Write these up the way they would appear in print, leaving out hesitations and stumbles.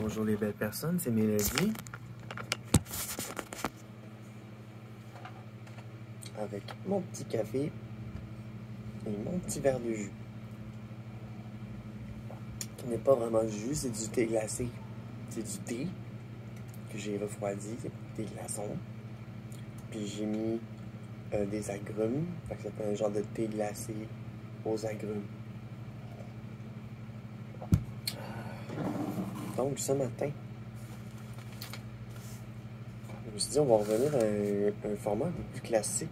Bonjour les belles personnes, c'est Mélodie. Avec mon petit café et mon petit verre de jus. Ce n'est pas vraiment du jus, c'est du thé glacé. C'est du thé que j'ai refroidi, des glaçons. Puis j'ai mis des agrumes. Fait que ça fait un genre de thé glacé aux agrumes. Donc ce matin, je me suis dit on va revenir à un format un peu plus classique.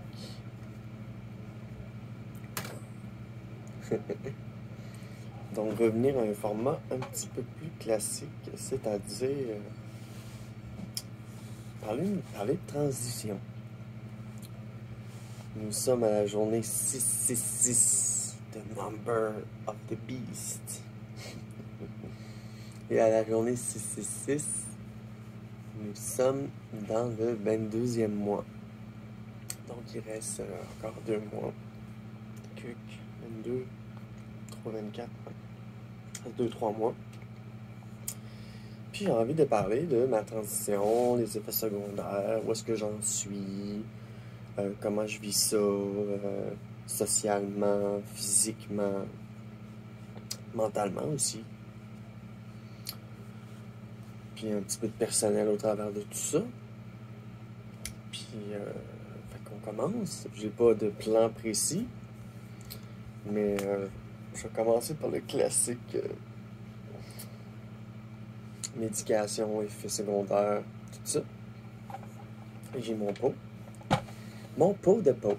Donc revenir à un format un petit peu plus classique, c'est-à-dire parler de transition. Nous sommes à la journée 666, the number of the beast. Et à la journée 666, nous sommes dans le 22e mois. Donc il reste encore 2 mois. 22, 3, 24, 2-3 mois. Puis j'ai envie de parler de ma transition, les effets secondaires, où est-ce que j'en suis, comment je vis ça, socialement, physiquement, mentalement aussi. Puis un petit peu de personnel au travers de tout ça. Puis, fait qu'on commence. J'ai pas de plan précis, mais je vais commencer par le classique. Médication, effets secondaires, tout ça. Et j'ai mon pot. Mon pot de pot.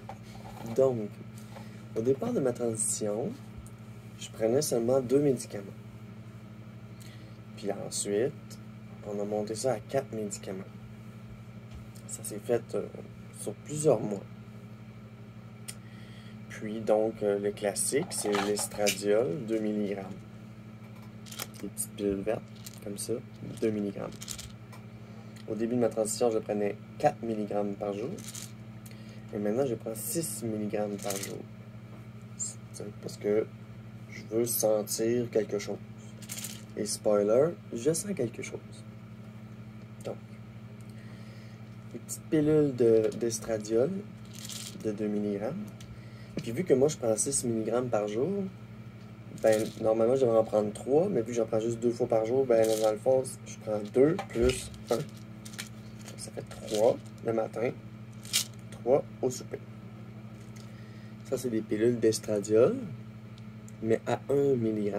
Donc, au départ de ma transition, je prenais seulement 2 médicaments. Puis ensuite, on a monté ça à 4 médicaments. Ça s'est fait sur plusieurs mois. Puis donc, le classique, c'est l'estradiol, 2 mg. Des petites pilules vertes, comme ça, 2 mg. Au début de ma transition, je prenais 4 mg par jour. Et maintenant, je prends 6 mg par jour. Parce que je veux sentir quelque chose. Et spoiler, je sens quelque chose. Donc, des petites pilules d'estradiol de 2 mg. Puis vu que moi, je prends 6 mg par jour, ben, normalement, je devrais en prendre 3, mais vu que j'en prends juste 2 fois par jour, ben, dans le fond, je prends 2 plus 1. Ça fait 3 le matin, 3 au souper. Ça, c'est des pilules d'estradiol, mais à 1 mg.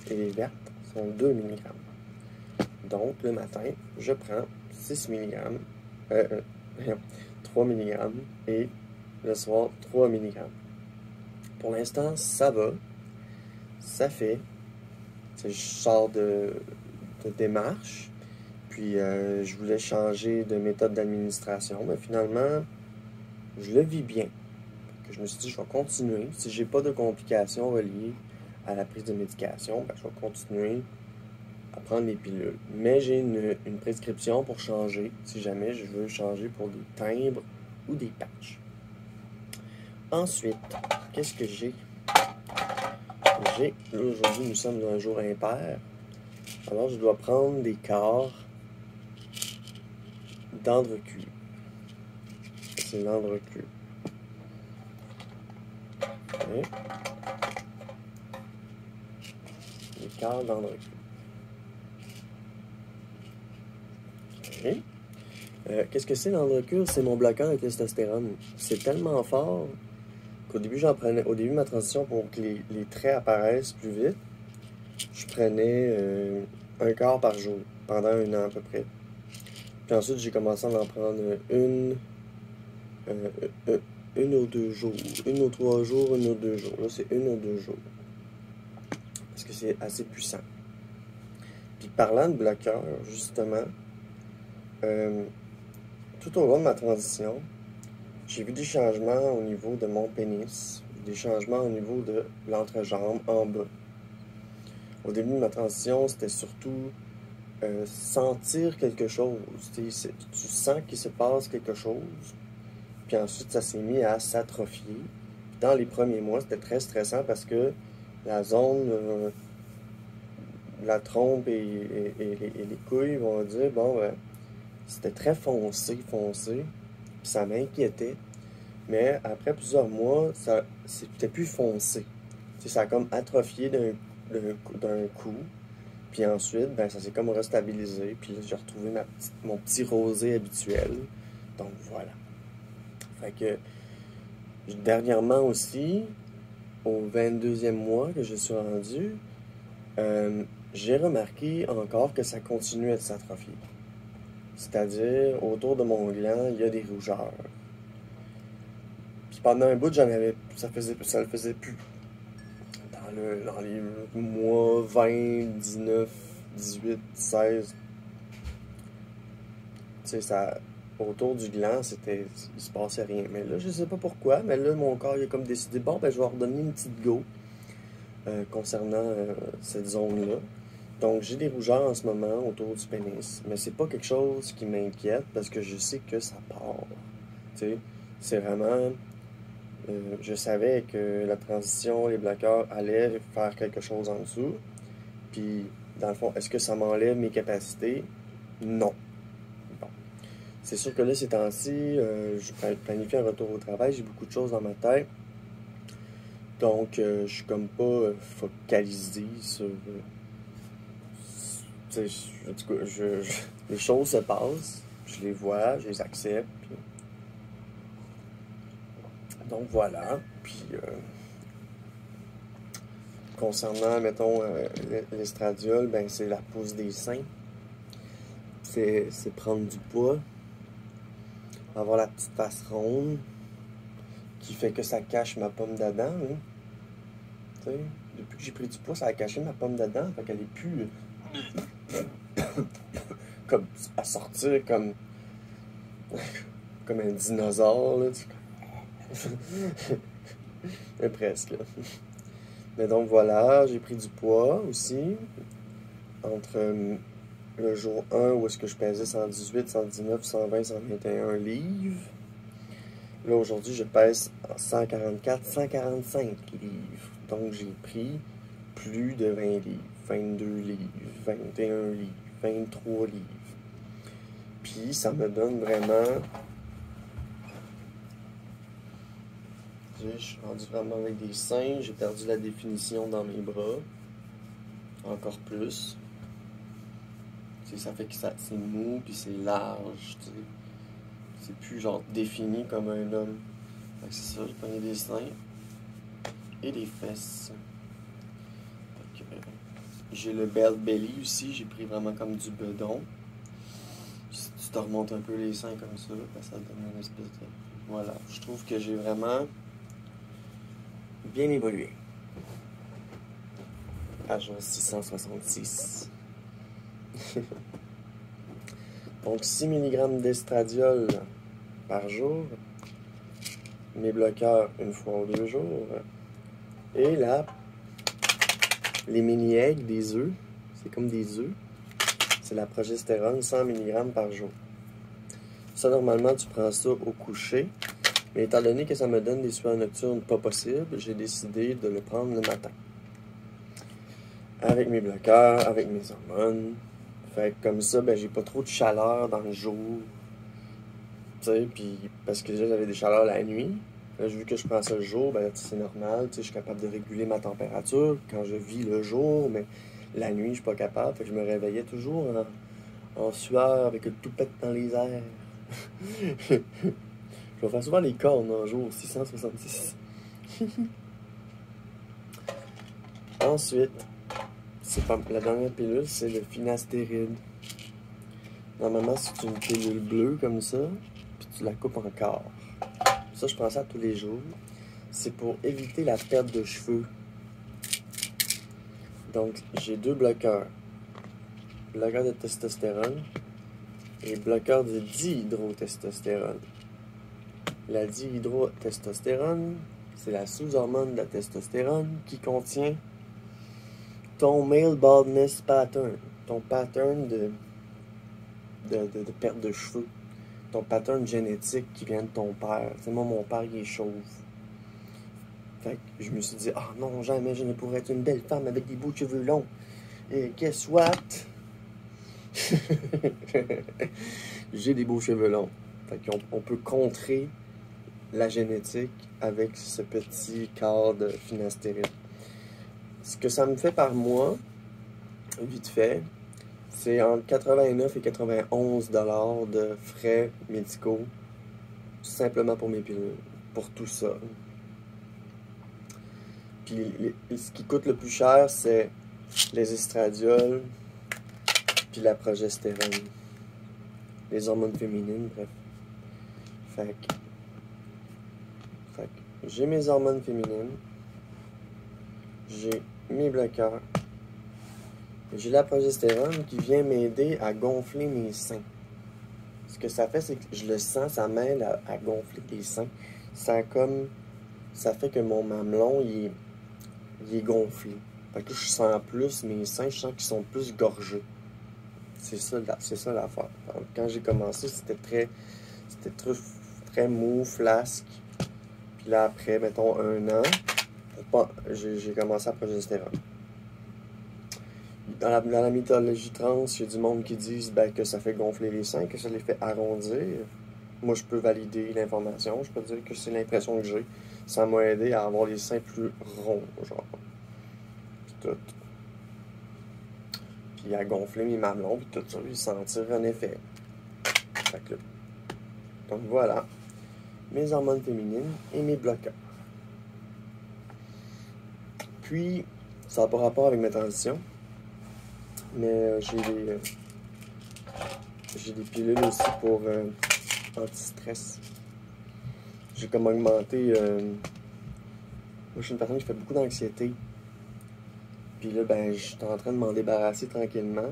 Et les vertes sont 2 mg. Donc, le matin, je prends 6 mg, 3 mg, et le soir, 3 mg. Pour l'instant, ça va. Ça fait. Je sors de démarche. Puis, je voulais changer de méthode d'administration. Mais finalement, je le vis bien. Je me suis dit, je vais continuer. Si j'ai pas de complications reliées à la prise de médication, ben, je vais continuer à prendre les pilules. Mais j'ai une prescription pour changer, si jamais je veux changer pour des timbres ou des patchs. Ensuite, qu'est-ce que j'ai? Là, aujourd'hui, nous sommes dans un jour impair. Alors, je dois prendre des quarts d'Andrecul. C'est l'Andrecul. Okay. Les quarts d'Andrecul. Okay. Qu'est-ce que c'est l'Andrecul? C'est mon bloqueur de testostérone. C'est tellement fort qu'au début, j'en prenais. Au début de ma transition, pour que les traits apparaissent plus vite, je prenais un quart par jour pendant 1 an à peu près. Puis ensuite, j'ai commencé à en prendre une ou 2 jours. 1 ou 3 jours, 1 ou 2 jours. Là, c'est 1 ou 2 jours. Parce que c'est assez puissant. Puis parlant de bloqueur, justement, tout au long de ma transition, j'ai vu des changements au niveau de mon pénis, des changements au niveau de l'entrejambe en bas. Au début de ma transition, c'était surtout sentir quelque chose. Tu sens qu'il se passe quelque chose, puis ensuite ça s'est mis à s'atrophier. Dans les premiers mois, c'était très stressant parce que la zone la trompe et les couilles vont dire, bon, ben, c'était très foncé, puis ça m'inquiétait. Mais après plusieurs mois, c'était plus foncé. Tu sais, ça a comme atrophié d'un coup. Puis ensuite, ben, ça s'est comme restabilisé. Puis là, j'ai retrouvé mon petit rosé habituel. Donc voilà. Fait que dernièrement aussi, au 22e mois que je suis rendu, j'ai remarqué encore que ça continuait de s'atrophier. C'est-à-dire, autour de mon gland, il y a des rougeurs. Puis pendant un bout, ça le faisait plus. Dans les mois 20, 19, 18, 16, tu sais, autour du gland, il se passait rien. Mais là, je sais pas pourquoi, mais là, mon corps, il a comme décidé, bon, ben, je vais redonner une petite go concernant cette zone-là. Donc, j'ai des rougeurs en ce moment autour du pénis, mais c'est pas quelque chose qui m'inquiète parce que je sais que ça part. Tu sais, c'est vraiment... je savais que la transition, les bloqueurs allaient faire quelque chose en dessous. Puis, dans le fond, est-ce que ça m'enlève mes capacités? Non. Bon. C'est sûr que là, ces temps-ci, je planifie un retour au travail, j'ai beaucoup de choses dans ma tête. Donc, je suis comme pas focalisé sur... tu sais, en tout cas, les choses se passent, je les vois, je les accepte. Puis... Donc, voilà. Puis... concernant, mettons, l'estradiol, ben c'est la pose des seins. C'est prendre du poids. Avoir la petite face ronde qui fait que ça cache ma pomme d'Adam. Hein. Tu sais, depuis que j'ai pris du poids, ça a caché ma pomme d'Adam. Fait qu'elle est plus comme à sortir comme un dinosaure. Là, mais presque. Là. Mais donc voilà, j'ai pris du poids aussi. Entre le jour 1 où est-ce que je pesais 118, 119, 120, 121 livres. Là, aujourd'hui, je pèse 144, 145 livres. Donc, j'ai pris plus de 20 livres, 22 livres, 21 livres, 23 livres. Puis, ça me donne vraiment... Je suis rendu vraiment avec des seins. J'ai perdu la définition dans mes bras. Encore plus. T'sais, ça fait que c'est mou, puis c'est large, tu sais. C'est plus genre défini comme un homme. Fait que c'est ça, j'ai pogné des seins et des fesses. Fait que, j'ai le belt belly aussi, j'ai pris vraiment comme du bedon. Si tu te remontes un peu les seins comme ça, ben ça donne une espèce de... Voilà, je trouve que j'ai vraiment bien évolué. Page 666. Donc 6 mg d'estradiol par jour, mes bloqueurs une fois ou 2 jours, et là, les mini-eggs, des œufs, c'est comme des œufs, c'est la progestérone, 100 mg par jour. Ça, normalement, tu prends ça au coucher, mais étant donné que ça me donne des sueurs nocturnes pas possibles, j'ai décidé de le prendre le matin. Avec mes bloqueurs, avec mes hormones. Fait que comme ça, ben, j'ai pas trop de chaleur dans le jour. Tu sais, puis parce que déjà j'avais des chaleurs la nuit. Là, vu que je prends ça le jour, ben c'est normal, tu sais, je suis capable de réguler ma température quand je vis le jour, mais la nuit, je suis pas capable. Fait que je me réveillais toujours en sueur avec le toupette dans les airs. Je vais faire souvent les cornes en jour, 666. Ensuite, c'est pas la dernière pilule, c'est le finastéride. Normalement, c'est une pilule bleue comme ça, puis tu la coupes en quart. Ça, je prends ça tous les jours. C'est pour éviter la perte de cheveux. Donc, j'ai 2 bloqueurs. Bloqueur de testostérone et bloqueur de dihydrotestostérone. La dihydrotestostérone, c'est la sous-hormone de la testostérone qui contient ton male baldness pattern, ton pattern de perte de cheveux, ton pattern génétique qui vient de ton père. Tu sais, moi, mon père, il est chauve. Fait que je me suis dit, ah non, jamais je ne pourrais être une belle femme avec des beaux cheveux longs. Et guess what? J'ai des beaux cheveux longs. Fait qu'on peut contrer la génétique avec ce petit quart de finastéride. Ce que ça me fait par mois, vite fait, c'est entre 89 et 91 $ de frais médicaux, simplement pour mes pilules, pour tout ça. Puis ce qui coûte le plus cher, c'est les estradiol, puis la progestérone, les hormones féminines, bref. Fait que j'ai mes hormones féminines, j'ai mes bloqueurs, j'ai la progestérone qui vient m'aider à gonfler mes seins. Ce que ça fait, c'est que je le sens, ça m'aide à gonfler les seins. Ça fait que mon mamelon, il est gonflé. Fait que je sens plus mes seins, je sens qu'ils sont plus gorgés. C'est ça l'affaire. Quand j'ai commencé, c'était très mou, flasque. Puis là, après, mettons, 1 an, j'ai commencé à progestérone. Dans la mythologie trans, il y a du monde qui disent que ça fait gonfler les seins, que ça les fait arrondir. Moi, je peux valider l'information. Je peux dire que c'est l'impression que j'ai. Ça m'a aidé à avoir les seins plus ronds, genre. Puis tout. Puis à gonfler mes mamelons, puis tout ça, puis sentir un effet. Fait que, donc voilà. Mes hormones féminines et mes bloqueurs. Puis, ça n'a pas rapport avec mes transitions. Mais j'ai des pilules aussi pour anti-stress. J'ai comme augmenté. Moi, je suis une personne qui fait beaucoup d'anxiété. Puis là, je suis en train de m'en débarrasser tranquillement.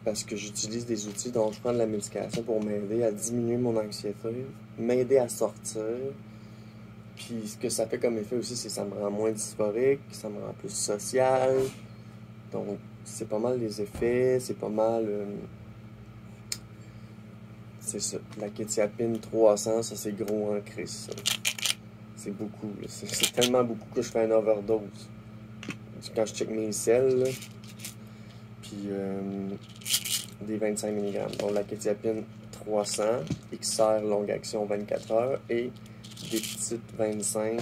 Parce que j'utilise des outils dont je prends de la médication pour m'aider à diminuer mon anxiété, m'aider à sortir. Puis ce que ça fait comme effet aussi, c'est que ça me rend moins dysphorique, ça me rend plus social. Donc, c'est pas mal les effets, c'est pas mal... c'est ça. La kétiapine 300, ça c'est gros en crise, ça. C'est beaucoup. C'est tellement beaucoup que je fais une overdose. Quand je check mes selles, là, puis des 25 mg. Donc la kétiapine 300, XR longue action 24 heures et des petites 25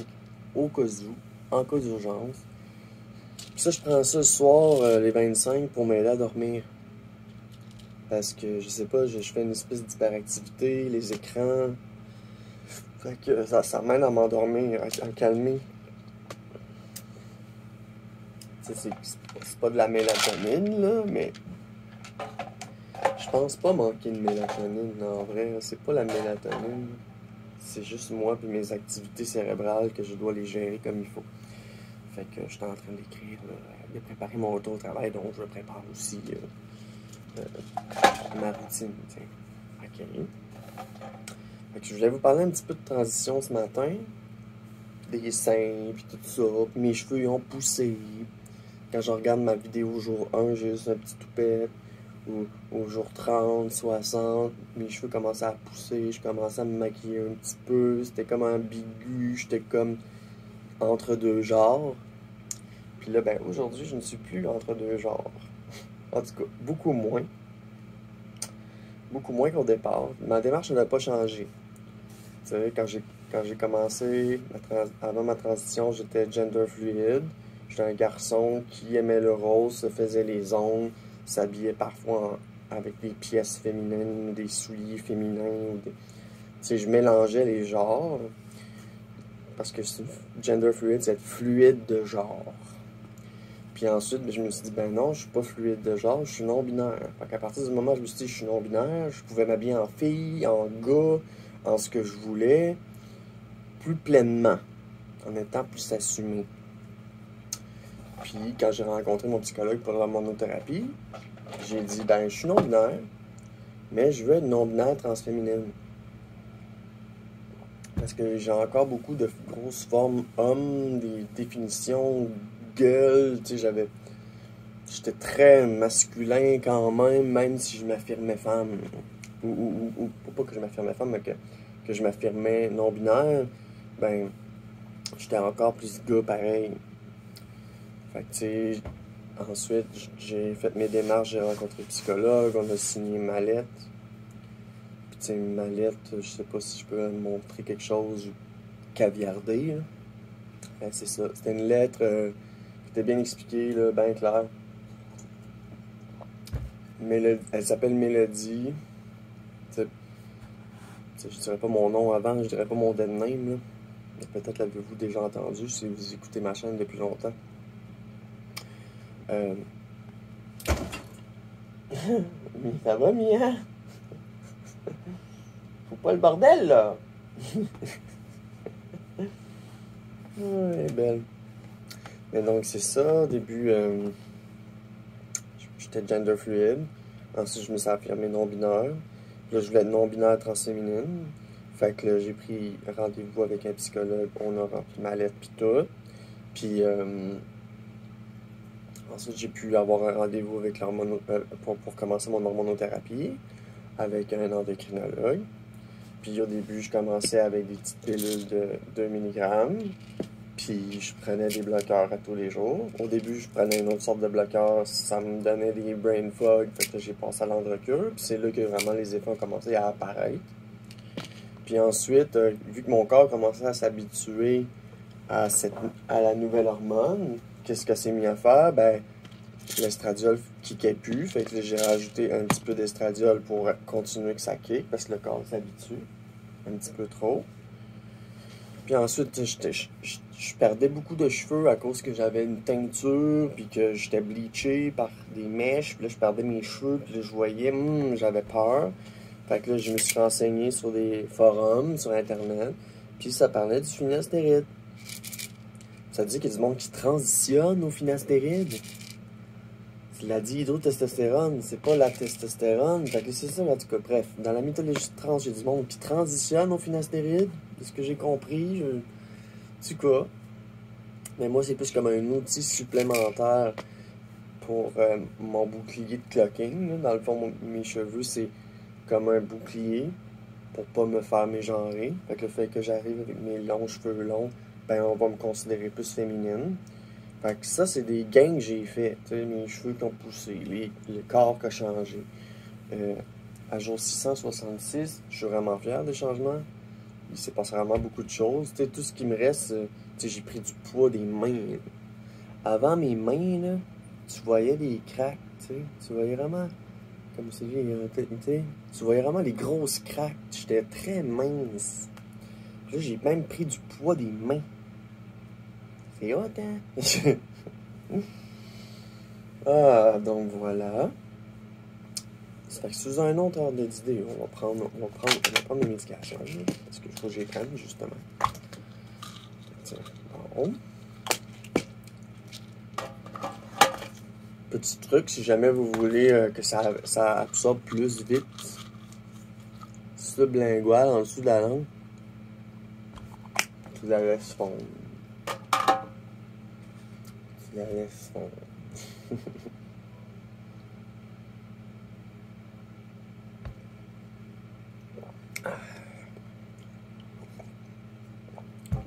au cas où, en cas d'urgence. Puis ça, je prends ça le soir, les 25, pour m'aider à dormir. Parce que, je sais pas, je fais une espèce d'hyperactivité, les écrans. Fait que ça m'aide à m'endormir, à calmer. C'est pas de la mélatonine, là, mais je pense pas manquer de mélatonine, en vrai. C'est pas la mélatonine. C'est juste moi et mes activités cérébrales que je dois les gérer comme il faut. Fait que je suis en train d'écrire, de préparer mon retour au travail, donc je prépare aussi ma routine. Tiens. OK. Fait que je voulais vous parler un petit peu de transition ce matin. Des seins, puis tout ça. Puis mes cheveux, ils ont poussé. Quand je regarde ma vidéo jour 1, j'ai juste un petit toupette. Au jour 30, 60, mes cheveux commençaient à pousser. Je commençais à me maquiller un petit peu. C'était comme ambigu. J'étais comme entre deux genres. Puis là, aujourd'hui, je ne suis plus entre deux genres. En tout cas, beaucoup moins. Beaucoup moins qu'au départ. Ma démarche n'a pas changé. Tu sais, quand j'ai commencé, avant ma transition, j'étais gender fluide. J'étais un garçon qui aimait le rose, se faisait les ongles, s'habillait parfois avec des pièces féminines, des souliers féminins. Tu sais, je mélangeais les genres. Parce que gender fluide, c'est être fluide de genre. Puis ensuite, je me suis dit, non, je suis pas fluide de genre, je suis non-binaire. Fait qu'à partir du moment où je me suis dit, je suis non-binaire, je pouvais m'habiller en fille, en gars, en ce que je voulais, plus pleinement, en étant plus assumé. Puis quand j'ai rencontré mon psychologue pour la monothérapie, j'ai dit, je suis non-binaire, mais je veux être non-binaire transféminine. Parce que j'ai encore beaucoup de grosses formes hommes, des définitions gueule, tu sais, j'étais très masculin quand même si je m'affirmais femme. Ou pas que je m'affirmais femme, mais que je m'affirmais non-binaire, j'étais encore plus gars pareil. Fait que, tu sais, Ensuite, j'ai fait mes démarches, j'ai rencontré le psychologue, on a signé ma lettre. Puis, tu sais, ma lettre, je sais pas si je peux montrer quelque chose caviardé. C'est ça. C'était une lettre qui était bien expliquée, là, bien claire. Elle s'appelle Mélodie. Je dirais pas mon nom avant, je dirais pas mon dead name. Là. Peut-être l'avez-vous déjà entendu si vous écoutez ma chaîne depuis longtemps. Ça va, Mia? Faut pas le bordel, là! Elle est belle. Mais donc, c'est ça. Au début, j'étais gender fluide. Ensuite, je me suis affirmé non-binaire. Là, je voulais être non-binaire transféminine. Fait que là, j'ai pris rendez-vous avec un psychologue. On a rempli ma lettre pis tout. Puis, ensuite, j'ai pu avoir un rendez-vous avec pour commencer mon hormonothérapie avec un endocrinologue. Puis au début, je commençais avec des petites pilules de 2 mg. Puis je prenais des bloqueurs à tous les jours. Au début, je prenais une autre sorte de bloqueur. Ça me donnait des brain fog. Fait que j'ai passé à l'androcure. Puis c'est là que vraiment les effets ont commencé à apparaître. Puis ensuite, vu que mon corps commençait à s'habituer à la nouvelle hormone, qu'est-ce que c'est mis à faire? Ben, l'estradiol kickait plus. Fait que j'ai rajouté un petit peu d'estradiol pour continuer que ça kick, parce que le corps s'habitue un petit peu trop. Puis ensuite, je perdais beaucoup de cheveux à cause que j'avais une teinture, puis que j'étais bleaché par des mèches. Puis là, je perdais mes cheveux, puis là, je voyais, j'avais peur. Fait que là, je me suis renseigné sur des forums, sur Internet, puis ça parlait du finastéride. Ça dit qu'il y a du monde qui transitionne au finastéride. C'est la dihydrotestostérone, c'est pas la testostérone. Fait que c'est ça, en tout cas. Bref, dans la mythologie trans, il y a du monde qui transitionne au finastéride. C'est ce que j'ai compris. En tout cas. Mais moi, c'est plus comme un outil supplémentaire pour mon bouclier de clocking. Là. Dans le fond, mes cheveux, c'est comme un bouclier pour pas me faire mégenrer. Fait que le fait que j'arrive avec mes longs cheveux longs, ben on va me considérer plus féminine. Fait que ça, c'est des gains que j'ai fait. Tu sais, mes cheveux qui ont poussé, le corps qui a changé. À jour 666, je suis vraiment fier des changements. Il s'est passé vraiment beaucoup de choses. Tu sais, tout ce qui me reste, tu sais, j'ai pris du poids des mains. Là. Avant mes mains, là, tu voyais des craques, tu sais. Tu voyais vraiment, comme c'est tu voyais vraiment les grosses craques. J'étais très mince. Puis là, j'ai même pris du poids des mains. C'est hot, hein? Ah, donc voilà. Ça fait que sous un autre ordre d'idée, on va prendre des médications. Parce qu'il faut que j'y prenne, justement. Tiens, bon. Petit truc, si jamais vous voulez que ça absorbe plus vite, sublingual en dessous de la langue, tu la laisses fondre. Tu la laisses fondre.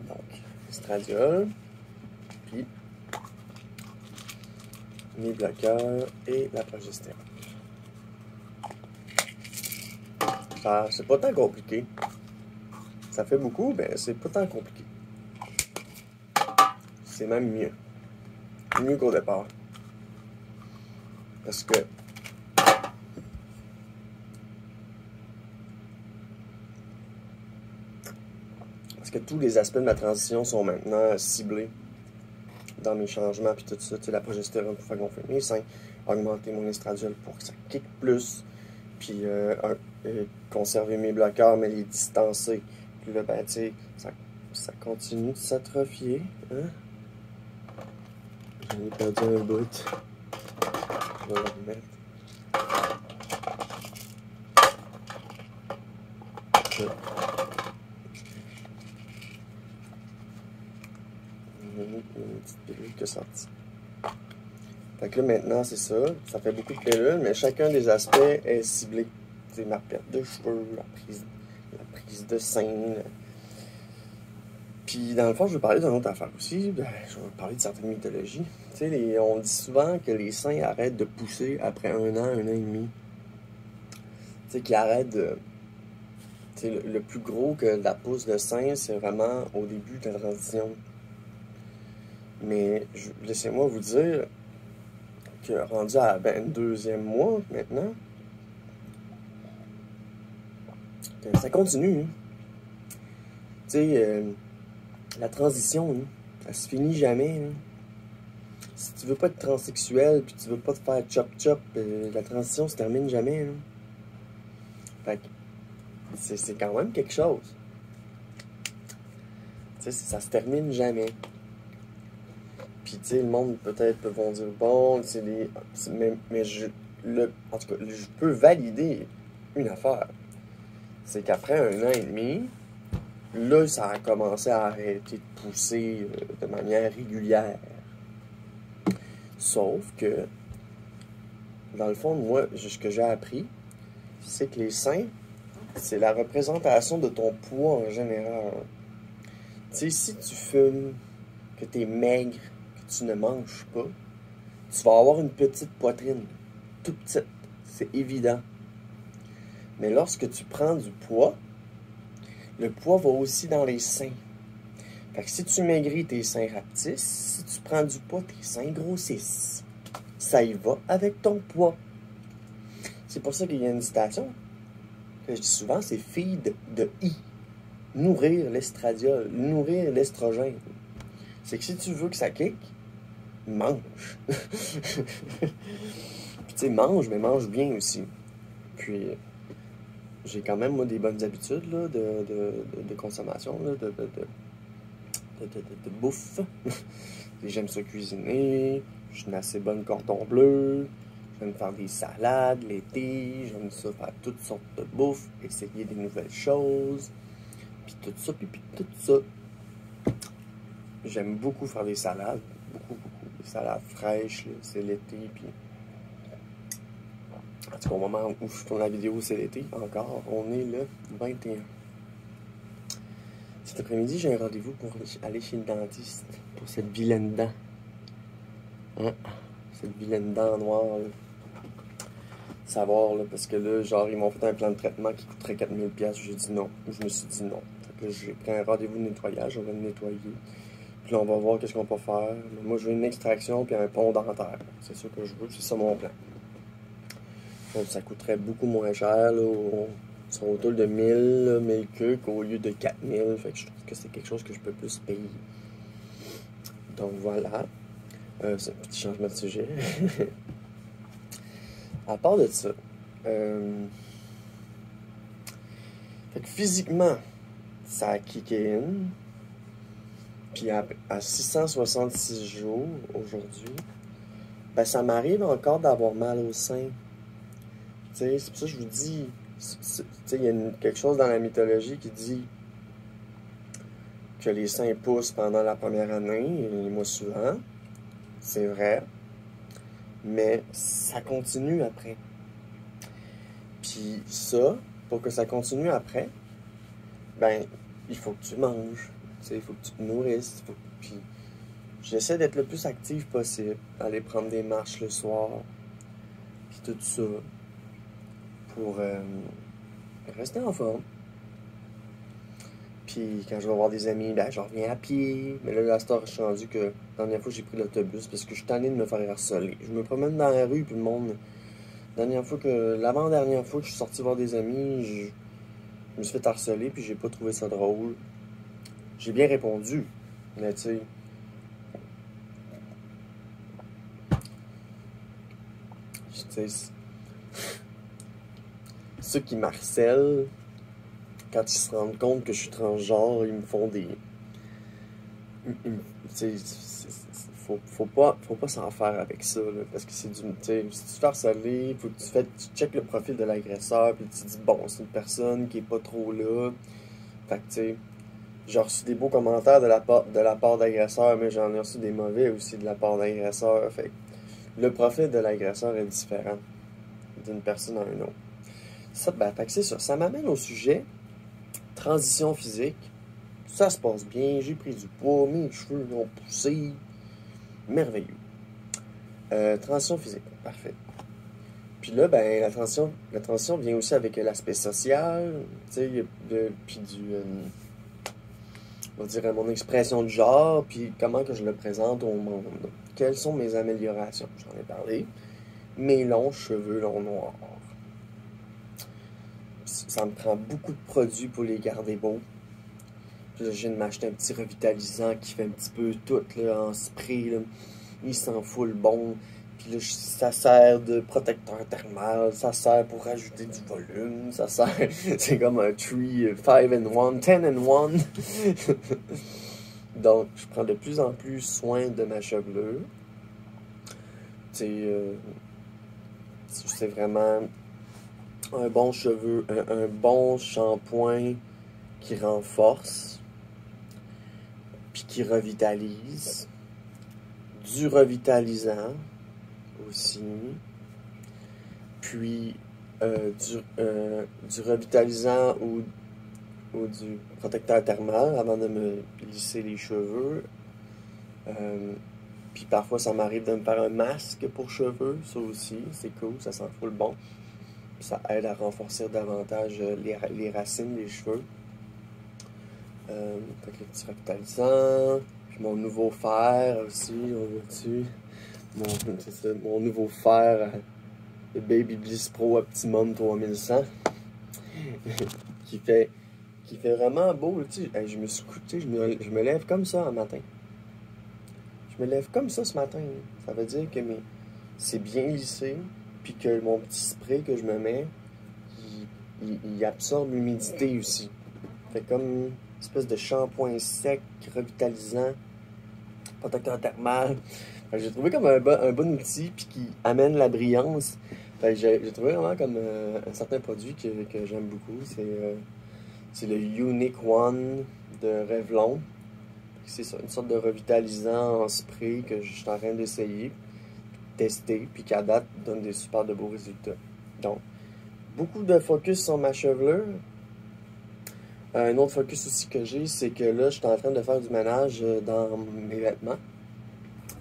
Donc, estradiol, puis mes bloqueurs et la progestérone. C'est pas tant compliqué. Ça fait beaucoup, mais c'est pas tant compliqué. C'est même mieux. Mieux qu'au départ. Parce que tous les aspects de ma transition sont maintenant ciblés dans mes changements puis tout ça. Tu sais, la progestérone pour faire gonfler mes seins, augmenter mon estradiol pour que ça kick plus, puis conserver mes bloqueurs mais les distancer. Puis là, ben, tu sais, ça continue de s'atrophier. Hein? J'en ai perdu un bout. Je vais le remettre. Une petite pilule qui est sortie. Fait que là, maintenant, c'est ça. Ça fait beaucoup de pilules, mais chacun des aspects est ciblé. C'est ma perte de cheveux, la prise de sein, Puis, dans le fond, je veux parler d'une autre affaire aussi. Ben, je veux parler de certaines mythologies. Tu sais, on dit souvent que les saints arrêtent de pousser après 1 an et demi. Tu sais, qu'ils arrêtent de... Tu sais, le plus gros que la pousse de saint, c'est vraiment au début de la transition. Mais laissez-moi vous dire que rendu à 22e mois maintenant, que ça continue. Hein. Tu sais, la transition, hein, elle se finit jamais. Hein. Si tu veux pas être transsexuel puis tu veux pas te faire chop-chop, la transition se termine jamais. Hein. Fait que c'est quand même quelque chose. Tu sais, ça se termine jamais. Puis, tu sais, le monde peut-être vont dire, bon, c'est les... Mais en tout cas, je peux valider une affaire. C'est qu'après 1 an et demi, là, ça a commencé à arrêter de pousser de manière régulière. Sauf que, dans le fond, moi, ce que j'ai appris, c'est que les seins, c'est la représentation de ton poids en général. Tu sais, si tu fumes, que tu es maigre, que tu ne manges pas, tu vas avoir une petite poitrine, toute petite, c'est évident. Mais lorsque tu prends du poids, le poids va aussi dans les seins. Fait que si tu maigris, tes seins rapetissent. Si tu prends du poids, tes seins grossissent. Ça y va avec ton poids. C'est pour ça qu'il y a une citation que je dis souvent, c'est feed de I. Nourrir l'estradiol, nourrir l'estrogène. C'est que si tu veux que ça kick, mange. Puis tu sais, mange, mais mange bien aussi. Puis j'ai quand même, moi, des bonnes habitudes là, de consommation, là, de bouffe. J'aime ça cuisiner, je suis une assez bonne cordon bleu, j'aime faire des salades l'été, j'aime ça faire toutes sortes de bouffe, essayer des nouvelles choses, puis tout ça, puis tout ça. J'aime beaucoup faire des salades, beaucoup, des salades fraîches, c'est l'été, puis... En tout cas, au moment où je tourne la vidéo, c'est l'été, encore, on est le 21. Cet après-midi, j'ai un rendez-vous pour aller chez le dentiste pour cette vilaine dent. Hein? Cette vilaine dent noire, là. Savoir, là, parce que là, genre, ils m'ont fait un plan de traitement qui coûterait 4000$. J'ai dit non. Je me suis dit non. Fait que j'ai pris un rendez-vous de nettoyage, on va le nettoyer. Puis là, on va voir qu'est-ce qu'on peut faire. Mais moi, je veux une extraction puis un pont dentaire. C'est ça que je veux, c'est ça mon plan. Donc, ça coûterait beaucoup moins cher, là. Ils sont autour de 1000, 1000 cucs au lieu de 4000. Fait que je trouve que c'est quelque chose que je peux plus payer. Donc voilà. C'est un petit changement de sujet. À part de ça, fait que physiquement, ça a kické in. Puis à 666 jours aujourd'hui, ben ça m'arrive encore d'avoir mal au sein. Tu sais, c'est pour ça que je vous dis, il y a quelque chose dans la mythologie qui dit que les seins poussent pendant la première année et les mois suivants. C'est vrai. Mais ça continue après. Puis ça, pour que ça continue après, ben, il faut que tu manges. Tu sais, il faut que tu te nourrisses. Puis j'essaie d'être le plus actif possible. Aller prendre des marches le soir. Puis tout ça. Pour rester en forme. Puis quand je vais voir des amis, ben je reviens à pied. Mais là, à cette heure, je suis rendu que la dernière fois, j'ai pris l'autobus parce que je suis tanné de me faire harceler. Je me promène dans la rue, puis le monde... L'avant-dernière fois que je suis sorti voir des amis, je me suis fait harceler, puis j'ai pas trouvé ça drôle. J'ai bien répondu, mais tu sais... Ceux qui m'harcèlent, quand ils se rendent compte que je suis transgenre, ils me font des... Faut pas s'en faire avec ça, là, parce que c'est du... Si tu te fais harceler, faut que tu checkes le profil de l'agresseur, puis tu te dis, bon, c'est une personne qui est pas trop là. Fait que, tu sais, j'ai reçu des beaux commentaires de la part d'agresseurs, mais j'en ai reçu des mauvais aussi de la part d'agresseurs. Fait que le profil de l'agresseur est différent d'une personne à une autre. Ça, ben, fait que c'est ça. Ça m'amène au sujet transition physique. Ça se passe bien, j'ai pris du poids, mes cheveux ont poussé. Merveilleux. Transition physique, parfait. Puis là, ben, la transition vient aussi avec l'aspect social, tu sais, puis on va dire, mon expression de genre, puis comment que je le présente au monde. Quelles sont mes améliorations? J'en ai parlé. Mes longs cheveux longs noirs. Ça me prend beaucoup de produits pour les garder beaux. Puis là, je viens de m'acheter un petit revitalisant qui fait un petit peu tout là, en spray. Là. Il s'en fout le bon. Puis là, ça sert de protecteur thermal, ça sert pour rajouter du volume, ça sert... C'est comme un 5 in 1, 10 in 1. Donc, je prends de plus en plus soin de ma chevelure. C'est vraiment un bon cheveu, un bon shampoing qui renforce, puis qui revitalise. Du revitalisant aussi. Puis du revitalisant ou du protecteur thermal avant de me lisser les cheveux. Puis parfois, ça m'arrive de me faire un masque pour cheveux. Ça aussi, c'est cool, ça sent full bon. Puis ça aide à renforcer davantage les racines des cheveux. Fait que le petit revitalisant. Puis mon nouveau fer aussi, on voit dessus. Mon nouveau fer, le Baby Bliss Pro Optimum 3100. qui fait vraiment beau. Tu sais, je me suis couché, je me lève comme ça un matin. Je me lève comme ça ce matin. Ça veut dire que c'est bien lissé, puis que mon petit spray que je me mets, il absorbe l'humidité aussi. Fait comme une espèce de shampoing sec, revitalisant, protecteur thermal. J'ai trouvé comme un bon outil, puis qui amène la brillance. J'ai trouvé vraiment comme un certain produit que j'aime beaucoup. C'est le Unique One de Revlon. C'est ça, une sorte de revitalisant en spray que je suis en train d'essayer, tester, puis qu'à date donne des super de beaux résultats. Donc, beaucoup de focus sur ma chevelure. Un autre focus aussi que j'ai, c'est que là, je suis en train de faire du ménage dans mes vêtements.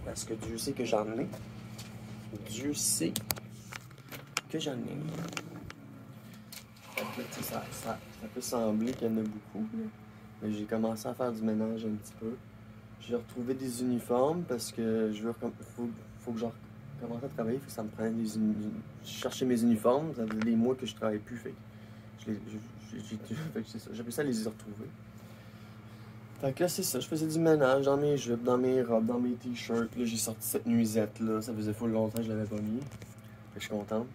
Parce que Dieu sait que j'en ai. Dieu sait que j'en ai. Ça peut sembler qu'il y en a beaucoup, là. Mais j'ai commencé à faire du ménage un petit peu. J'ai retrouvé des uniformes parce que faut que je recommence à travailler. Fait que ça me prenait chercher mes uniformes. Ça faisait des mois que je travaillais plus. Fait que j'ai pu ça les retrouver. Fait que là, c'est ça. Je faisais du ménage dans mes jupes, dans mes robes, dans mes t-shirts. Là, j'ai sorti cette nuisette-là. Ça faisait full longtemps que je l'avais pas mis. Fait que je suis content.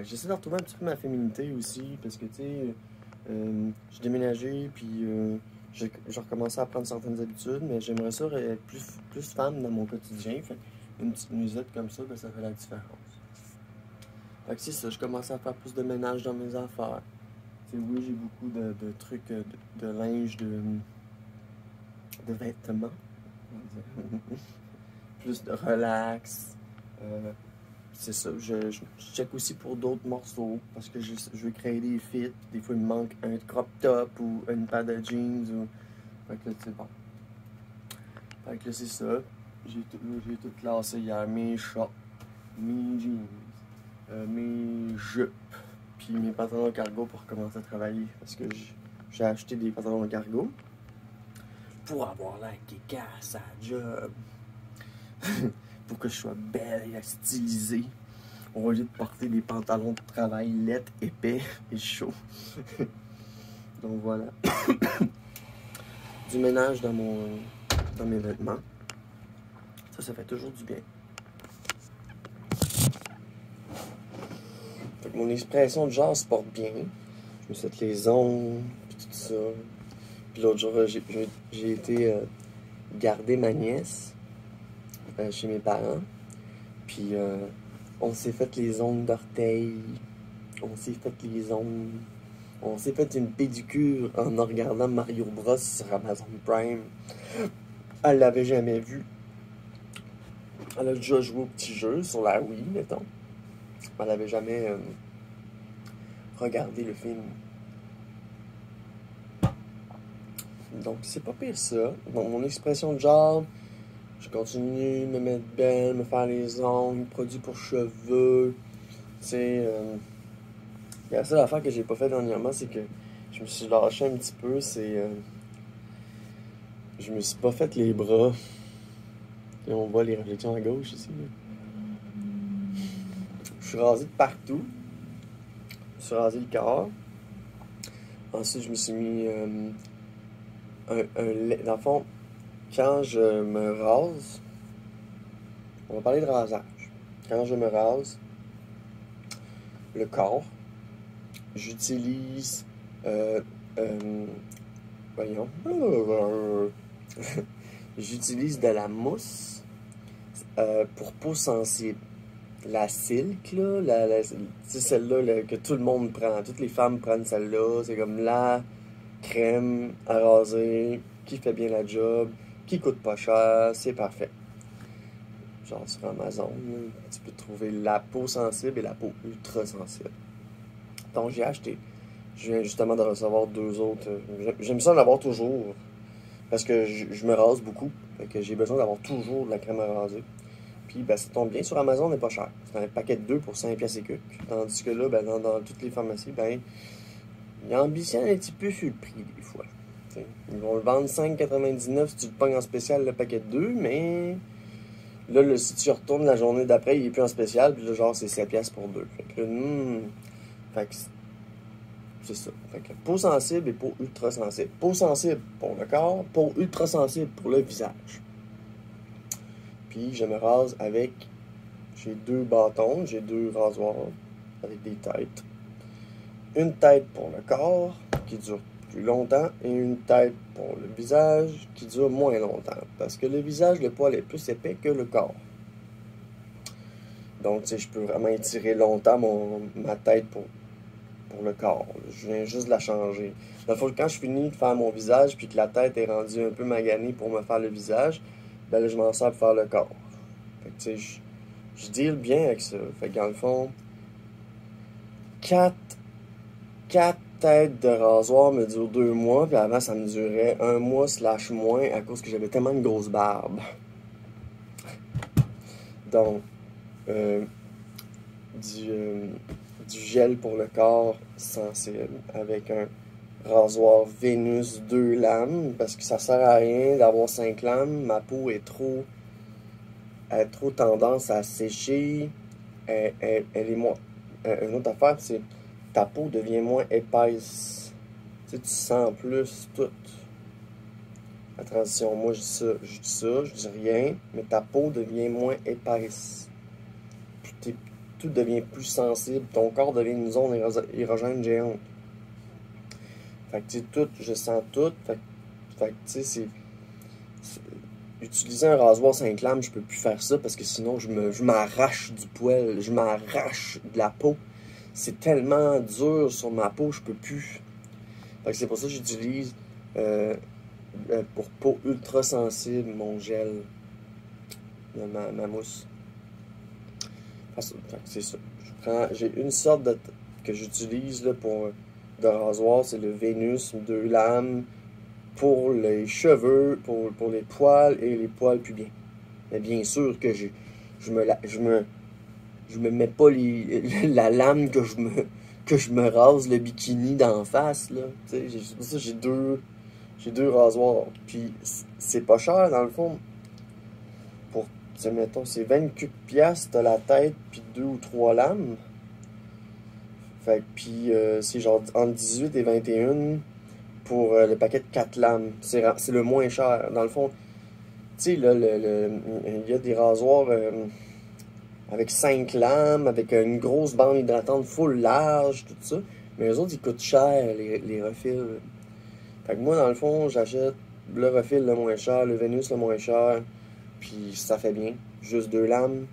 J'essaie de retrouver un petit peu ma féminité aussi. Parce que, tu sais, j'ai déménagé, puis j'ai recommencé à prendre certaines habitudes. Mais j'aimerais ça être plus femme dans mon quotidien. Fait une petite nuisette comme ça, ben, ça fait la différence. Fait que c'est ça. Je commence à faire plus de ménage dans mes affaires. T'sais, oui, j'ai beaucoup de trucs, de linge, de vêtements, plus de relax. C'est ça, je check aussi pour d'autres morceaux parce que je veux créer des fits. Des fois, il me manque un crop top ou une paire de jeans. Fait que là, c'est bon. Fait que là, c'est ça. J'ai tout classé hier. Mes shorts, mes jeans, mes jupes, puis mes pantalons cargo pour commencer à travailler. Parce que j'ai acheté des pantalons cargo pour avoir l'air kick-ass à la job. Pour que je sois belle et stylisée. Au lieu de porter des pantalons de travail laids, épais et chauds. Donc voilà. Du ménage dans mes vêtements. Ça fait toujours du bien. Fait que mon expression de genre se porte bien. Je me souhaite les ongles, puis tout ça. Puis l'autre jour, j'ai été garder ma nièce chez mes parents. Puis on s'est fait les ongles d'orteil. On s'est fait les ongles. On s'est fait une pédicure en regardant Mario Bros sur Amazon Prime. Elle l'avait jamais vu. Elle a déjà joué au petit jeu sur la Wii, mettons. Elle n'avait jamais regardé le film. Donc, c'est pas pire ça. Bon, mon expression de genre, je continue de me mettre belle, me faire les ongles, produits pour cheveux. Tu sais, la seule affaire que j'ai pas fait dernièrement, c'est que je me suis lâché un petit peu. Je me suis pas fait les bras. Et on voit les réflexions à gauche ici. Là. Je suis rasé de partout. Je me suis rasé le corps. Ensuite, je me suis mis dans le fond, quand je me rase, on va parler de rasage. Quand je me rase le corps, j'utilise voyons. J'utilise de la mousse pour peau sensible. La Silk, là, c'est celle-là là, que tout le monde prend. Toutes les femmes prennent celle-là. C'est comme la crème à raser qui fait bien la job, qui coûte pas cher, c'est parfait. Genre sur Amazon, là, tu peux trouver la peau sensible et la peau ultra sensible. Donc j'ai acheté. Je viens justement de recevoir 2 autres. J'aime ça en avoir toujours. Parce que je me rase beaucoup. Fait que j'ai besoin d'avoir toujours de la crème à raser. Puis ben, ça tombe bien, sur Amazon, n'est pas cher. C'est un paquet de 2 pour 5 pièces et quelques. Tandis que là, ben, dans toutes les pharmacies, ben, ils ambitionnent un petit peu sur le prix des fois. T'sais, ils vont le vendre 5,99 si tu le pognes en spécial le paquet de 2, mais là, si tu retournes la journée d'après, il est plus en spécial, puis là, genre, c'est 7 pièces pour 2. Fait que là, fait que c'est ça. Fait que peau sensible et peau ultra sensible. Peau sensible pour le corps, peau ultra sensible pour le visage. Puis je me rase avec, j'ai 2 bâtons, j'ai 2 rasoirs avec des têtes. Une tête pour le corps qui dure plus longtemps et une tête pour le visage qui dure moins longtemps. Parce que le visage, le poil est plus épais que le corps. Donc, tu sais, je peux vraiment étirer longtemps ma tête pour le corps. Je viens juste de la changer. Dans le fond, quand je finis de faire mon visage puis que la tête est rendue un peu maganée pour me faire le visage, ben là, je m'en sers pour faire le corps. Fait que, tu sais, je deal bien avec ça. Fait que, dans le fond, 4 têtes de rasoir me durent 2 mois, puis avant, ça me durait 1 mois / moins à cause que j'avais tellement de grosse barbe. Donc, du gel pour le corps sensible avec un rasoir Vénus 2 lames parce que ça sert à rien d'avoir 5 lames. Ma peau est trop tendance à sécher. Elle est moins. Une autre affaire, c'est ta peau devient moins épaisse. Tu sais, tu sens plus tout. La transition, moi je dis rien, mais ta peau devient moins épaisse. Tout devient plus sensible, ton corps devient une zone érogène géante. Fait que tu sais, tout, je sens tout. Fait que tu sais, utiliser un rasoir 5 lames, je peux plus faire ça parce que sinon je m'arrache du poil, je m'arrache de la peau. C'est tellement dur sur ma peau, je peux plus. Fait que c'est pour ça que j'utilise pour peau ultra sensible mon gel, ma mousse. C'est ça. J'ai une sorte que j'utilise là, de rasoir, c'est le Vénus 2 lames pour les cheveux, pour les poils et les poils pubiens. Mais bien sûr que je me mets pas la lame que je me rase le bikini d'en face là. C'est pour ça que j'ai deux rasoirs. Puis c'est pas cher dans le fond. Mettons, c'est 28 piastres, t'as la tête, puis 2 ou 3 lames. Fait que, puis c'est genre entre 18 et 21 pour le paquet de 4 lames. C'est le moins cher. Dans le fond, tu sais, là, il y a des rasoirs avec 5 lames, avec une grosse bande hydratante full large, tout ça. Mais eux autres, ils coûtent cher, les refils. Fait que moi, dans le fond, j'achète le refil le moins cher, le Vénus le moins cher. Puis ça fait bien. Juste 2 lames,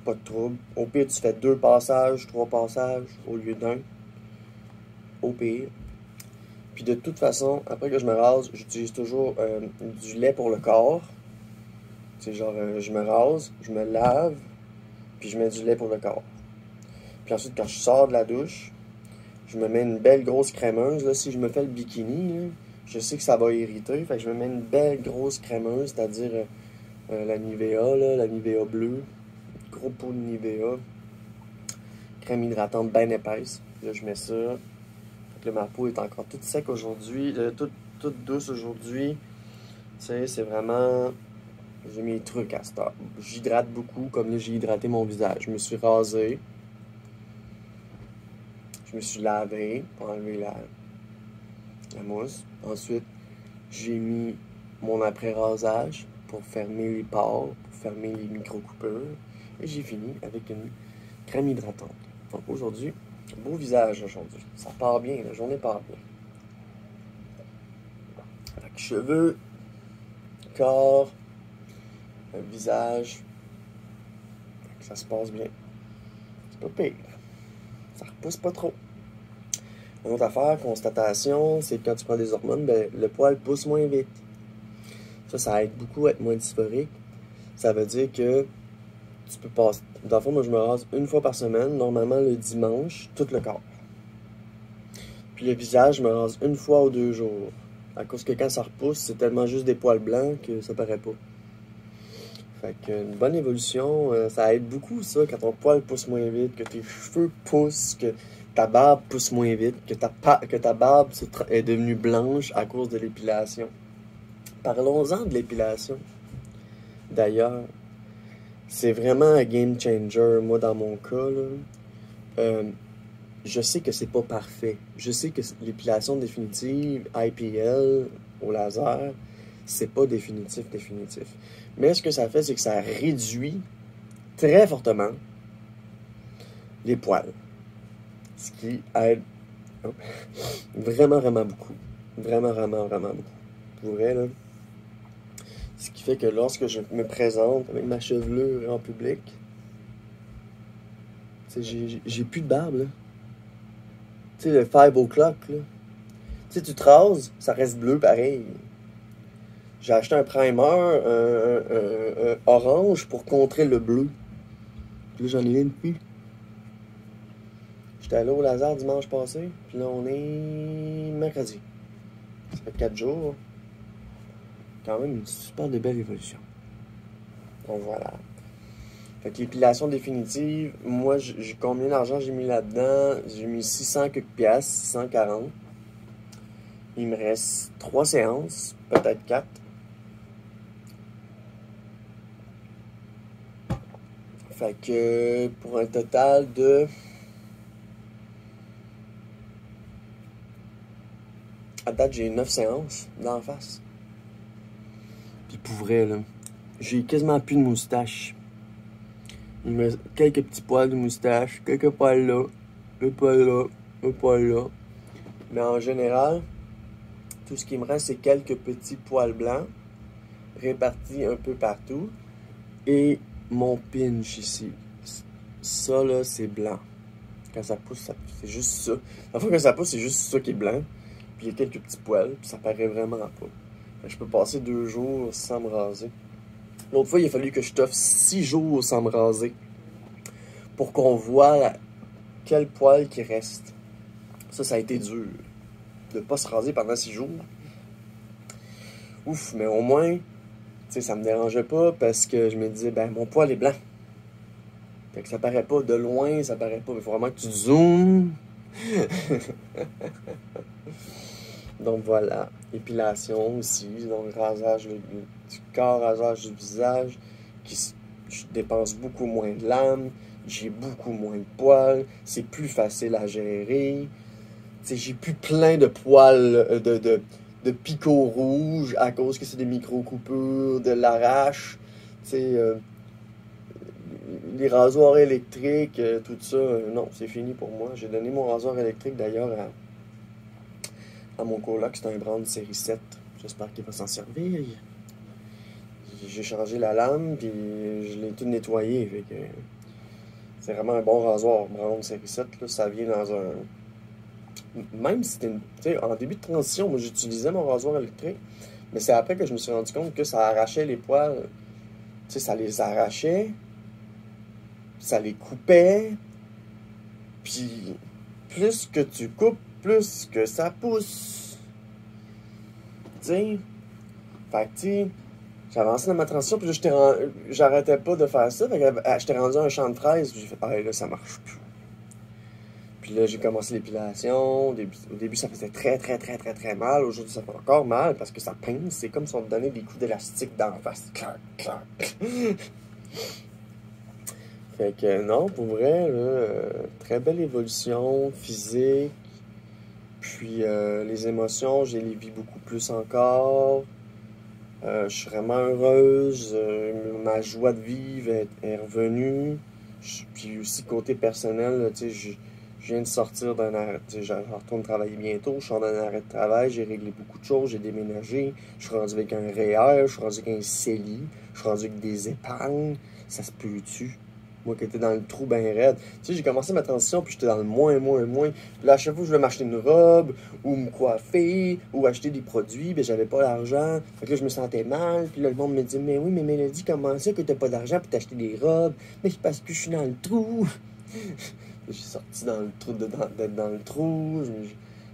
pas de trouble. Au pire, tu fais 2 passages, 3 passages au lieu d'1. Au pire. Puis de toute façon, après que je me rase, j'utilise toujours du lait pour le corps. C'est genre, je me rase, je me lave, puis je mets du lait pour le corps. Puis ensuite, quand je sors de la douche, je me mets une belle grosse crémeuse. Là, si je me fais le bikini, là, je sais que ça va irriter. Fait que je me mets une belle grosse crémeuse, c'est-à-dire la Nivea, là, la Nivea bleue. Gros pot de Nivea. Crème hydratante bien épaisse. Là, je mets ça. Fait que là, ma peau est encore toute sec aujourd'hui, toute douce aujourd'hui. Tu sais, c'est vraiment... J'ai mes trucs à cette heure. J'hydrate beaucoup, comme là, j'ai hydraté mon visage. Je me suis rasé. Je me suis lavé pour enlever la mousse. Ensuite, j'ai mis mon après-rasage pour fermer les pores, pour fermer les micro-coupures. Et j'ai fini avec une crème hydratante. Donc aujourd'hui, beau visage aujourd'hui. Ça part bien, la journée part bien. Fait que cheveux, corps, visage. Fait que ça se passe bien. C'est pas pire. Ça repousse pas trop. Une autre affaire, constatation, c'est que quand tu prends des hormones, ben, le poil pousse moins vite. Ça aide beaucoup à être moins dysphorique. Ça veut dire que tu peux passer... Dans le fond, moi, je me rase une fois par semaine, normalement le dimanche, tout le corps. Puis le visage, je me rase une fois ou 2 jours. À cause que quand ça repousse, c'est tellement juste des poils blancs que ça paraît pas. Fait qu'une bonne évolution, ça aide beaucoup, ça, quand ton poil pousse moins vite, que tes cheveux poussent, que ta barbe pousse moins vite, que ta barbe est devenue blanche à cause de l'épilation. Parlons-en de l'épilation. D'ailleurs, c'est vraiment un game changer, moi, dans mon cas, là. Je sais que c'est pas parfait. Je sais que l'épilation définitive, IPL, au laser, c'est pas définitif. Mais ce que ça fait, c'est que ça réduit très fortement les poils. Ce qui aide vraiment beaucoup. Vraiment beaucoup. Pour vrai, là. Ce qui fait que lorsque je me présente avec ma chevelure en public, j'ai plus de barbe, là. Tu sais, le 5 o'clock, là. Tu sais, tu te rases, ça reste bleu pareil. J'ai acheté un primer un orange pour contrer le bleu. Puis là, j'en ai une plus. J'étais allé au laser dimanche passé, puis là, on est mercredi. Ça fait 4 jours. Quand même une super de belle évolution. Donc voilà. Fait que l'épilation définitive, moi, combien d'argent j'ai mis là-dedans? J'ai mis 600 quelques piastres, 640. Il me reste 3 séances, peut-être 4. Fait que pour un total de... À date, j'ai 9 séances d'en face. Puis pour vrai, là, j'ai quasiment plus de moustache. Il me reste quelques petits poils de moustache, quelques poils là, un poil là, un poil là. Mais en général, tout ce qui me reste, c'est quelques petits poils blancs répartis un peu partout. Et mon pinch ici. Ça, là, c'est blanc. Quand ça pousse, c'est juste ça. La fois que ça pousse, c'est juste ça qui est blanc. Puis il y a quelques petits poils, puis ça paraît vraiment pas. Fait que je peux passer 2 jours sans me raser. L'autre fois, il a fallu que je t'offre 6 jours sans me raser. Pour qu'on voit quel poil qui reste. Ça a été dur. De pas se raser pendant 6 jours. Ouf, mais au moins, tu sais, ça me dérangeait pas parce que je me disais, ben, mon poil est blanc. Fait que ça paraît pas de loin, ça paraît pas. Il faut vraiment que tu zoomes. Donc voilà, épilation aussi, donc rasage du corps, rasage du visage, je dépense beaucoup moins de lames, j'ai beaucoup moins de poils, c'est plus facile à gérer. J'ai plus plein de poils de picots rouges à cause que c'est des micro-coupures, de l'arrache. Les rasoirs électriques, tout ça, non, c'est fini pour moi. J'ai donné mon rasoir électrique d'ailleurs à mon coloc, c'est un Braun série 7. J'espère qu'il va s'en servir. J'ai changé la lame, puis je l'ai tout nettoyé. Fait que c'est vraiment un bon rasoir, Braun série 7. Là, ça vient dans un... Même si c'était une... Tu sais, en début de transition, moi j'utilisais mon rasoir électrique, mais c'est après que je me suis rendu compte que ça arrachait les poils. Tu sais, ça les arrachait, ça les coupait, puis plus que tu coupes, plus que ça pousse. sais. Fait que, tu sais, j'ai avancé dans ma transition, puis là, j'arrêtais pas de faire ça. Fait que j'étais rendu à un champ de fraises, puis j'ai fait, ah, là, ça marche plus. Puis là, j'ai commencé l'épilation. Au début, ça faisait très, très, très, très, très mal. Aujourd'hui, ça fait encore mal parce que ça pince. C'est comme si on te donnait des coups d'élastique dans la face. Clac, clac. Fait que non, pour vrai, là, très belle évolution physique. Puis les émotions, je les vis beaucoup plus encore. Je suis vraiment heureuse. Ma joie de vivre est revenue. Puis aussi, côté personnel, tu sais, je viens de sortir d'un arrêt. Je retourne travailler bientôt. Je sors d'un arrêt de travail. J'ai réglé beaucoup de choses. J'ai déménagé. Je suis rendu avec un REER. Je suis rendu avec un CELI. Je suis rendu avec des épargnes. Ça se peut-tu? Moi qui étais dans le trou bien raide. Tu sais, j'ai commencé ma transition, puis j'étais dans le moins. Puis là, à chaque fois que je voulais m'acheter une robe, ou me coiffer, ou acheter des produits, ben j'avais pas l'argent. Fait que là, je me sentais mal. Puis là, le monde me dit, mais oui, mais Mélodie, comment ça que t'as pas d'argent pour t'acheter des robes? Mais c'est parce que je suis dans le trou. J'ai sorti dans le trou d'être dans le trou.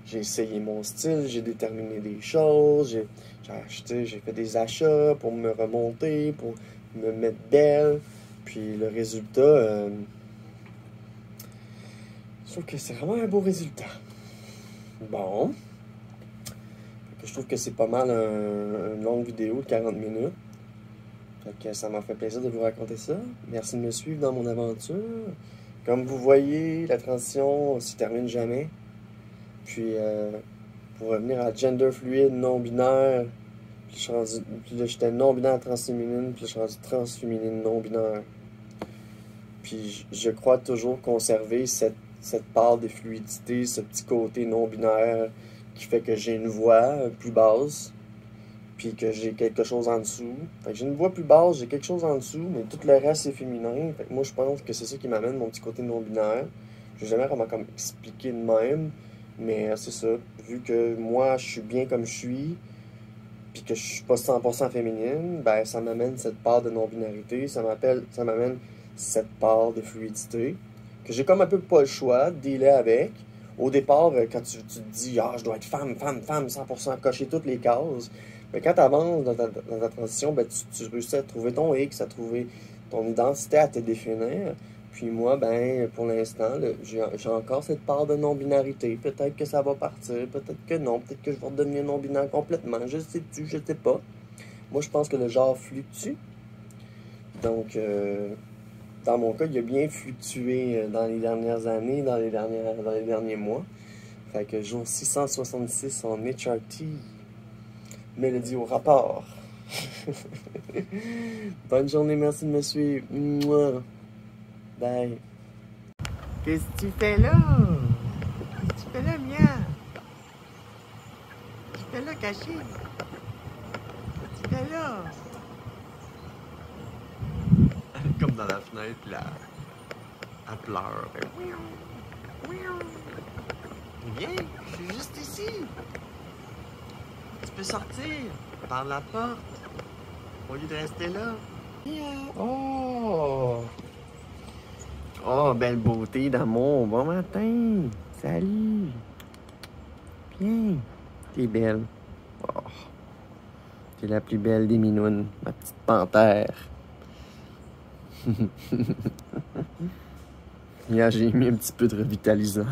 J'ai essayé mon style, j'ai déterminé des choses, j'ai acheté, j'ai fait des achats pour me remonter, pour me mettre belle. Puis le résultat, je trouve que c'est vraiment un beau résultat. Bon. Je trouve que c'est pas mal une longue vidéo de 40 minutes. Fait que ça m'a fait plaisir de vous raconter ça. Merci de me suivre dans mon aventure. Comme vous voyez, la transition ne se termine jamais. Puis, pour revenir à gender fluide, non-binaire, puis là, j'étais non-binaire transféminine, puis là, je suis rendu transféminine non-binaire. Puis, je crois toujours conserver cette part de fluidité, ce petit côté non-binaire qui fait que j'ai une voix plus basse, puis que j'ai quelque chose en dessous. Fait que j'ai une voix plus basse, j'ai quelque chose en dessous, mais tout le reste, c'est féminin. Fait que moi, je pense que c'est ça qui m'amène mon petit côté non-binaire. Je n'ai jamais vraiment comme expliqué de même, mais c'est ça. Vu que moi, je suis bien comme je suis, puis que je suis pas 100% féminine, ben ça m'amène cette part de non-binarité, ça m'amène cette part de fluidité, que j'ai comme un peu pas le choix de dealer avec. Au départ, quand tu te dis « Ah, je dois être femme, 100%, cocher toutes les cases », mais quand tu avances dans ta transition, ben, tu réussis à trouver ton X, à trouver ton identité, à te définir. Puis moi, ben, pour l'instant, j'ai encore cette part de non-binarité. Peut-être que ça va partir, peut-être que non, peut-être que je vais redevenir non-binaire complètement. Je sais pas. Moi, je pense que le genre fluctue. Donc, dans mon cas, il a bien fluctué dans les dernières années, dans les derniers mois. Fait que jour 666 en HRT. Mélodie au rapport. Bonne journée, merci de me suivre. Mouah. Bye. Qu'est-ce que tu fais là? Qu'est-ce que tu fais là, Mia? Qu'est-ce que tu fais là, caché? Qu'est-ce que tu fais là? Comme dans la fenêtre, là. Elle pleure. Viens, je suis juste ici. Tu peux sortir par la porte au lieu de rester là. Oh! Oh, belle beauté d'amour. Bon matin. Salut. Viens. T'es belle. Oh. T'es la plus belle des minounes, ma petite panthère. Hier, j'ai mis un petit peu de revitalisant.